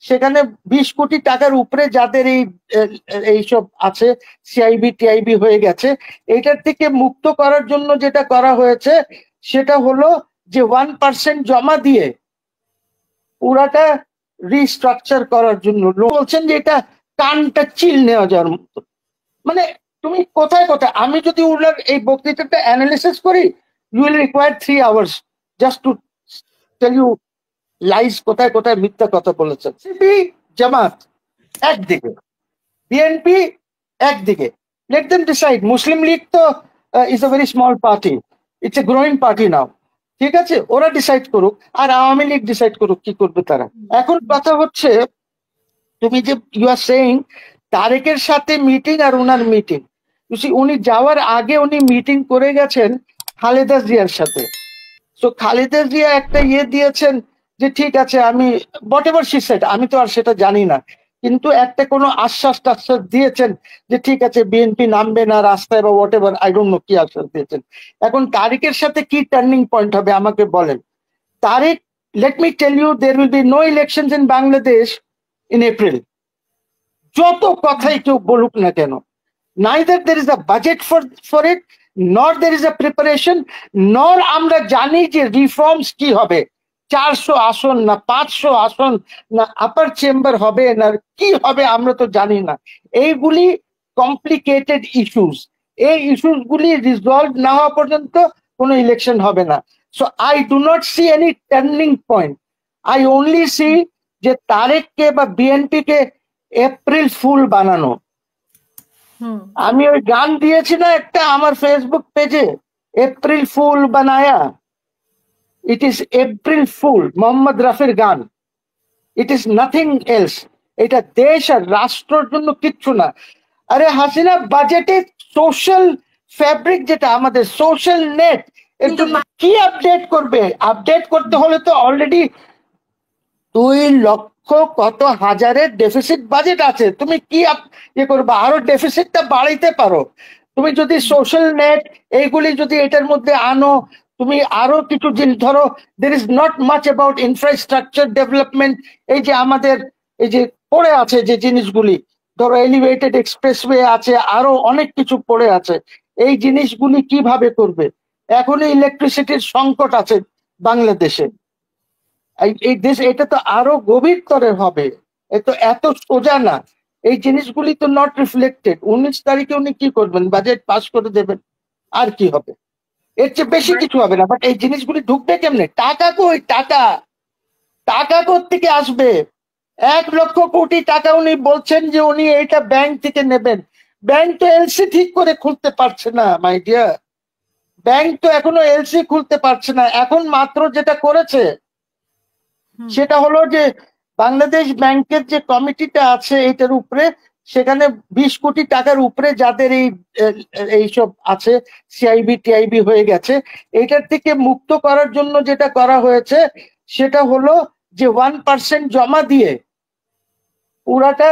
সেখানে 20 কোটি টাকার উপরে যাদের এইসব আছে, সিআইবি টিআইবি হয়ে গেছে, এটার থেকে মুক্ত করার জন্য যেটা করা হয়েছে সেটা হলো যে 1% জমা দিয়ে পুরাটা রিস্ট্রাকচার করার জন্য। বলছেন যে এটা কানটা চিল নেওয়া যাওয়ার মতো। মানে তুমি কোথায় কোথায়, আমি যদি ওনার এই বক্তৃতাটা অ্যানালিসিস করি, you will require 3 hours just to tell you lies, কোথায় কোথায় মিথ্যা কথা বলেছেন। সিপি জামাত একদিকে, বিএনপি একদিকে, let them decide. Muslim League তো is a very small party, it's a growing party now, ঠিক আছে, ওরা ডিসাইড করুক, আর আওয়ামী লীগ ডিসাইড করুক কি করবে তারা। এখন কথা হচ্ছে, তুমি যে ইউ আর সেইং তারেকের সাথে মিটিং আর উনার মিটিং, উনি যাওয়ার আগে উনি মিটিং করে গেছেন খালেদা জিয়ার সাথে। তো খালেদা জিয়া একটা দিয়েছেন যে ঠিক আছে, আমি হোয়াট এভার শি সেড, আমি তো আর সেটা জানি না, কিন্তু একটা কোনো আশ্বাস টাশ্বাস দিয়েছেন যে ঠিক আছে বিএনপি নামবে না রাস্তায় বা what ever, I don't know কি আশ্বাস দিয়েছেন। এখন তারেকের সাথে কি টার্নিং পয়েন্ট হবে আমাকে বলেন। Tarek, let me tell you, there will be no elections in Bangladesh in April, যত কথাই কেউ বলুক না কেন। neither there is a budget for it, nor there is a preparation, nor আমরা জানি যে রিফর্মস কি হবে, 400 আসন না 500 আসন না আপার চেম্বার হবে না কি হবে আমরা তো জানি না। এইগুলি কমপ্লিকেটেড ইস্যুস, এই ইস্যুস গুলি রিজলভ না হওয়া পর্যন্ত কোনো ইলেকশন হবে না। So I do not see any turning point, I only see যে তারেককে বা বিএনপি কে এপ্রিল ফুল বানানো। আমি ওই গান দিয়েছি না একটা আমার ফেসবুক পেজে, এপ্রিল ফুল বানায়া, it is April fool, Mohammad রফির গান, ইট ইজ নাথিং এলস। এটা দেশ আর রাষ্ট্রের জন্য কিচ্ছু না। আরে হাসিনা বাজেটে সোশ্যাল ফ্যাব্রিক, যেটা আমাদের সোশ্যাল নেট, এর জন্য কি আপডেট করবে? আপডেট করতে হলে তো অলরেডি 2 লক্ষ কত হাজারের ডেফিসিট বাজেট আছে, তুমি কি করবে? আরো ডেফিসিটটা বাড়াইতে পারো তুমি যদি সোশ্যাল নেট এইগুলি যদি এটার মধ্যে আনো। তুমি আরো কিছু জিনিস ধরো, there is not much about infrastructure development. এই যে আমাদের এই যে পড়ে আছে যে জিনিসগুলি, ধরো এলিভেটেড এক্সপ্রেসওয়ে আছে, আরো অনেক কিছু পড়ে আছে, এই জিনিসগুলি কিভাবে করবে? এখনই ইলেকট্রিসিটির সংকট আছে বাংলাদেশে, এই দেশ, এটা তো আরো গভীর স্তরের হবে, এত সোজা না। এই জিনিসগুলি তো নট রিফ্লেক্টেড। 19 তারিখে উনি কি করবেন? বাজেট পাস করে দেবেন, আর কি হবে? এর চেয়ে বেশি কিছু হবে না। বাট এই জিনিসগুলি ঢুকবে কেমনে? টাকা কই? টাকা থেকে আসবে? 1 লক্ষ কোটি টাকা উনি বলছেন যে উনি এইটা ব্যাংক থেকে নেবেন। ব্যাংক তো এলসি ঠিক করে খুলতে পারছে না মাই ডিয়ার, ব্যাংক তো এখনো এলসি খুলতে পারছে না। এখন মাত্র যেটা করেছে সেটা হলো যে বাংলাদেশ ব্যাংকের যে কমিটিটা আছে এটার উপরে, সেখানে 20 কোটি টাকার উপরে যাদের এইসব আছে, সিআইবি টিআইবি হয়ে গেছে, এটার থেকে মুক্ত করার জন্য যেটা করা হয়েছে সেটা হলো যে 1% জমা দিয়ে পুরাটা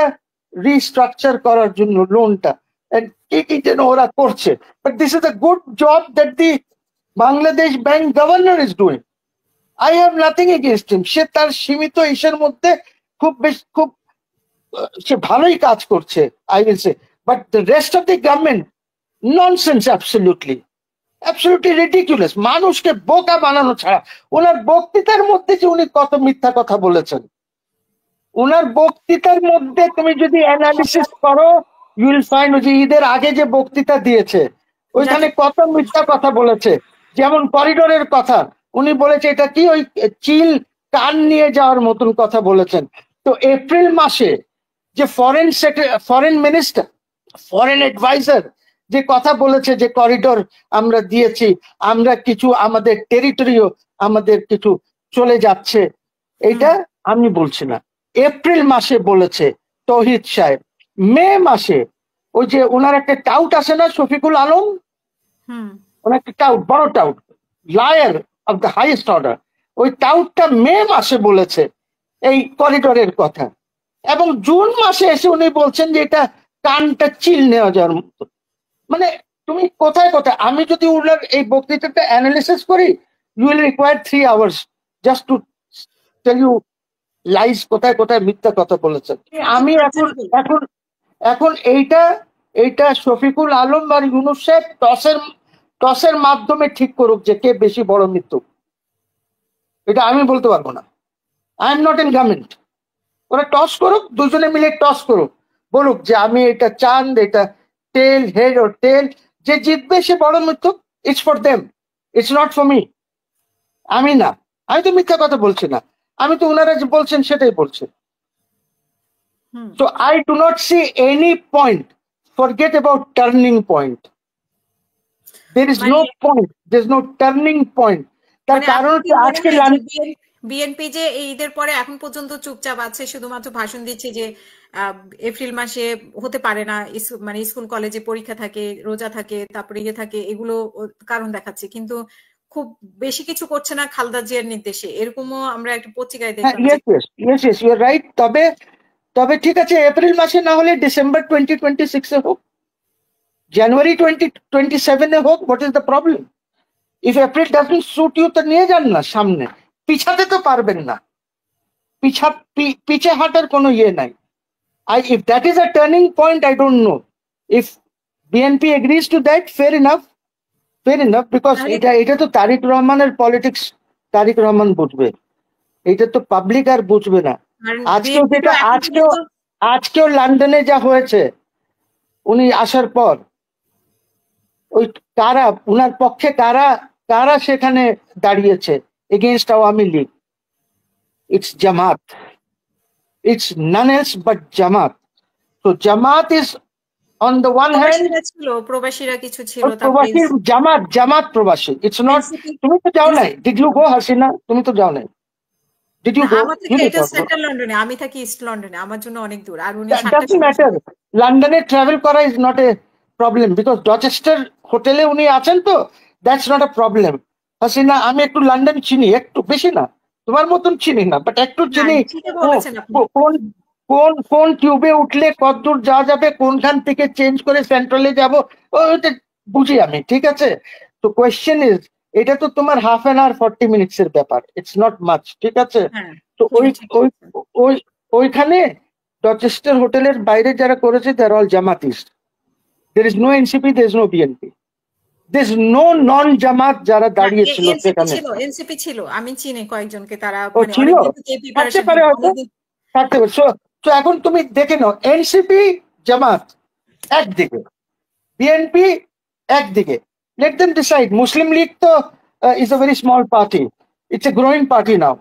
রিস্ট্রাকচার করার জন্য লোনটা, কি যেন ওরা করছে। But this is a good job that the Bangladesh bank governor is doing. I have nothing against him. সে তার সীমিত ইসের মধ্যে খুব সে ভালোই কাজ করছে, I will say. But the rest of the government nonsense, absolutely ridiculous, মানুষকে বোকা বানানো ছাড়া। ওনার বক্তৃতার মধ্যে যে উনি কত মিথ্যা কথা বলেছেন, ওনার বক্তৃতার মধ্যে তুমি যদি অ্যানালিসিস করো, ইউ উইল ফাইন্ড যে ঈদের আগে যে বক্তৃতা দিয়েছে ওইখানে কত মিথ্যা কথা বলেছে। যেমন করিডোরের কথা উনি বলেছে এটা কি ওই চিল কান নিয়ে যাওয়ার মতন কথা বলেছেন। তো এপ্রিল মাসে যে ফরেন মিনিস্টার, ফরেন অ্যাডভাইজার যে কথা বলেছে যে করিডোর আমরা দিয়েছি, আমরা কিছু আমাদের টেরিটরিও আমাদের কিছু চলে যাচ্ছে, এটা আমি বলছি না, এপ্রিল মাসে বলেছে তৌহিদ সাহেব। মে মাসে ওই যে ওনার একটা টাউট আছে না, শফিকুল আলম, ওনার একটা টাউট, বড় tout, liar of the highest order, ওই টাউটটা মে মাসে বলেছে এই করিডোরের কথা। এবং জুন মাসে এসে উনি বলছেন যে এটা কানটা চিল নেওয়া যাওয়ার মতো। মানে তুমি কোথায় কোথায়, আমি যদি ওনার এই বক্তৃতাটা অ্যানালিসিস করি, you will require 3 hours just to tell you lies, কোথায় কোথায় মিথ্যা কথা বলেছেন। আমি এখন এখন এখন এইটা শফিকুল আলম আর ইউনূস সাহেব টসের মাধ্যমে ঠিক করুক যে কে বেশি বড় মিথ্যুক। এটা আমি বলতে পারবো না। I am not in government. ওরা টস করুক, দুজনে মিলে টস করুক, বলুক যে আমি এটা চাঁদ, এটা টেল, হেড ও টেল, যে জিতবে সে বড় মিথ্যুক। It's for them, it's not for me. আমি না, আমি তো মিথ্যা কথা বলছি না, আমি তো ওনারা যে বলছেন সেটাই বলছি। So I do not see any point. Forget about turning point. There is no point. There is no turning point. তার কারণ আজকে বিএনপি যে ঈদের পরে এখন পর্যন্ত চুপচাপ আছে, শুধুমাত্র ভাষণ দিচ্ছে যে এপ্রিল মাসে হতে পারে না, মানে স্কুল কলেজে পরীক্ষা থাকে, রোজা থাকে, তারপরে ইয়ে থাকে, এগুলো কারণ দেখাচ্ছে, কিন্তু খুব বেশি কিছু করছে না খালেদা জিয়ার নির্দেশে। এরকমও আমরা একটা পত্রিকায় দেখলাম। Yes, you are right. তবে ঠিক আছে, এপ্রিল মাসে না হলে ডিসেম্বর 2026 এ হোক, জানুয়ারি 2027 এ হোক। What is the problem? If April doesn't suit you, তো নিয়ে যান না সামনে। পিছাতে তো পারবেন না, পিছে হাঁটার কোনো ইয়ে নাই। If that is a turning point, I don't know. If BNP agrees to that, fair enough, because এটা তো তারিক রহমানের পলিটিক্স, তারিক রহমান বুঝবে, এটা তো পাবলিক আর বুঝবে না। আজকেও লন্ডনে যা হয়েছে, উনি আসার পর ওই কারা উনার পক্ষে কারা সেখানে দাঁড়িয়েছে against Awami League? It's Jamaat, it's none else but Jamaat. So Jamaat is on the one hand, প্রবাসীরা কিছু ছিল, প্রবাসী জামাত প্রবাসী। ইটস নট, তুমি তো যাও নাই। Did you go Hasina? তুমি তো যাও নাই। Did you go? আমি থাকি ইস্ট লন্ডনে, আমার জন্য অনেক দূর। আর উনি লন্ডনে ট্রাভেল করা is not a problem, because Dorchester হোটেলে উনি আছেন, তো that's not a problem. Hasina, আমি একটু লন্ডন চিনি, একটু বেশি না, তোমার মতন চিনি না, বাট একটু চিনি। কোন টিউবে উঠলে কতদূর যাওয়া যাবে, কোনখান থেকে চেঞ্জ করে সেন্ট্রালে যাব, ওইটা বুঝি আমি, ঠিক আছে? তো কোয়েশ্চেন ইজ, এটা তো তোমার হাফ অ্যান আওয়ার 40 মিনিটস এর ব্যাপার, ইটস নট মাচ, ঠিক আছে? তো ওইখানে ডচেস্টার হোটেলের বাইরে যারা করেছে, they are all Jamaatist. There is no NCP, there is no BNP, there is no non Jamaat যারা দাঁড়িয়েছিল সেখানে। এনসিপি ছিল, আমি চিনি কয়েকজনকে, তারা থাকতে পারে হয়তো, থাকতে পারে। তো এখন তুমি দেখে নাও, এনসিপি জামাত একদিকে, বিএনপি একদিকে, let them decide. Muslim League তো is a very small party, it's a growing party now,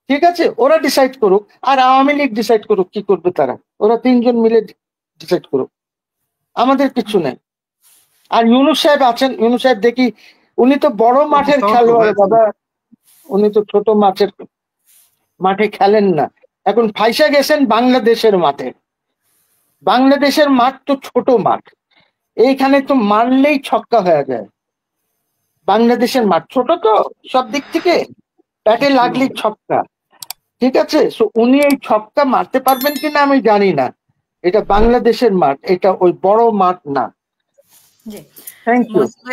ঠিক আছে? ওরা ডিসাইড করুক, আর আওয়ামী লীগ ডিসাইড করুক কি করবে তারা, ওরা তিনজন মিলে ডিসাইড করুক, আমাদের কিছু নেই। আর ইউনূস সাহেব আছেন, ইউনূস সাহেব দেখি উনি তো বড় মাঠের খেলোয়াড় বাবা, উনি তো ছোট মাঠে খেলেন না। এখন ফাইসা গেছেন বাংলাদেশের মাঠে। বাংলাদেশের মাঠ তো ছোট মাঠ, এইখানে তো মারলেই ছক্কা হয়ে যায়। বাংলাদেশের মাঠ ছোট, তো সব দিক থেকে ব্যাটে লাগলেই ছক্কা, ঠিক আছে? সো উনি এই ছক্কা মারতে পারবেন কিনা আমি জানি না। এটা বাংলাদেশের মাঠ, এটা ওই বড় মাঠ না। Thank you.